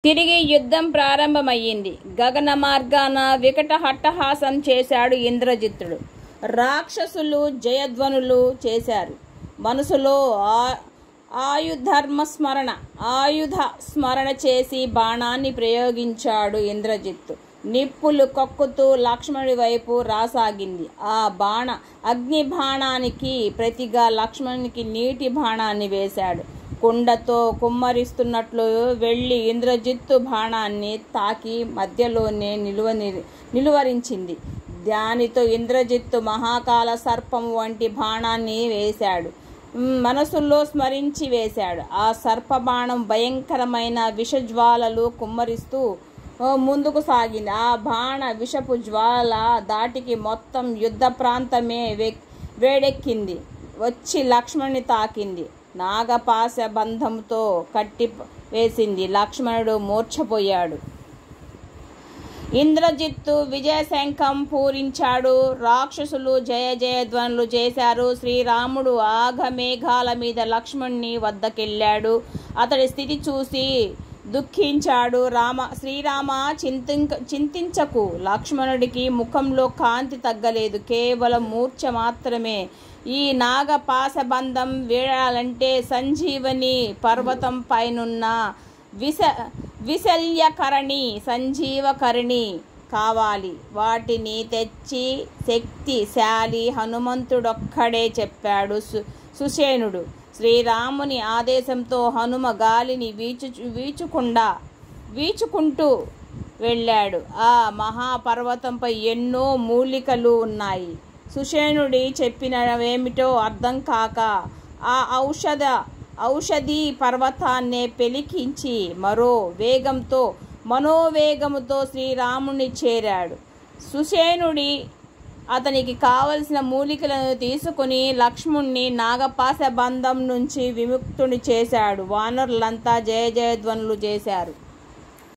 తిరిగి యుద్ధం ప్రారంభమయ్యింది. గగన మార్గాన వికట హట్టహాసం చేశాడు ఇంద్రజిత్తుడు. రాక్షసులు జయధ్వనులు చేశారు. మనసులో ఆయుధ స్మరణ చేసి బాణాన్ని ప్రయోగించాడు ఇంద్రజిత్తు. నిప్పులు కక్కుతూ లక్ష్మణుడి వైపు రాసాగింది. ఆ అగ్ని బాణానికి ప్రతిగా లక్ష్మణునికి నీటి బాణాన్ని వేశాడు. కుండతో కుమ్మరిస్తున్నట్లు వెళ్ళి ఇంద్రజిత్తు బాణాన్ని తాకి మధ్యలోనే నిలువరించింది. దానితో ఇంద్రజిత్తు మహాకాల సర్పం వంటి బాణాన్ని వేశాడు. మనసులో స్మరించి వేశాడు. ఆ సర్పబాణం భయంకరమైన విషజ్వాలలు కుమ్మరిస్తూ ముందుకు సాగింది. ఆ బాణ విషపు జ్వాల దాటికి మొత్తం యుద్ధ ప్రాంతమే వేడెక్కింది. వచ్చి లక్ష్మణుని తాకింది. నాగపాశ బంధంతో కట్టి వేసింది. లక్ష్మణుడు మూర్ఛపోయాడు. ఇంద్రజిత్తు విజయశంఖం పూరించాడు. రాక్షసులు జయధ్వనులు చేశారు. శ్రీరాముడు ఆఘమేఘాల మీద లక్ష్మణుని వద్దకెళ్ళాడు. అతడి స్థితి చూసి దుఃఖించాడు. శ్రీరామ చింతించకు. లక్ష్మణుడికి ముఖంలో కాంతి తగ్గలేదు. కేవలం మూర్ఛ మాత్రమే. ఈ నాగపాశబంధం వీడాలంటే సంజీవని పర్వతం పైనున్న విశల్యకరణి సంజీవకరణి కావాలి. వాటిని తెచ్చి శక్తిశాలి హనుమంతుడొక్కడే చెప్పాడు సుషేణుడు. శ్రీరాముని ఆదేశంతో హనుమ గాలిని వీచుకుంటూ వెళ్ళాడు. ఆ మహాపర్వతంపై ఎన్నో మూలికలు ఉన్నాయి. సుషేణుడి చెప్పినవేమిటో అర్థం కాక ఆ ఔషధి పర్వతాన్నే పెలికించి మనోవేగముతో శ్రీరాముని చేరాడు. సుషేణుడి అతనికి కావలసిన మూలికలను తీసుకుని లక్ష్మణుని నాగపాశ బంధం నుంచి విముక్తుని చేశాడు. వానరులంతా జయధ్వనులు చేశారు.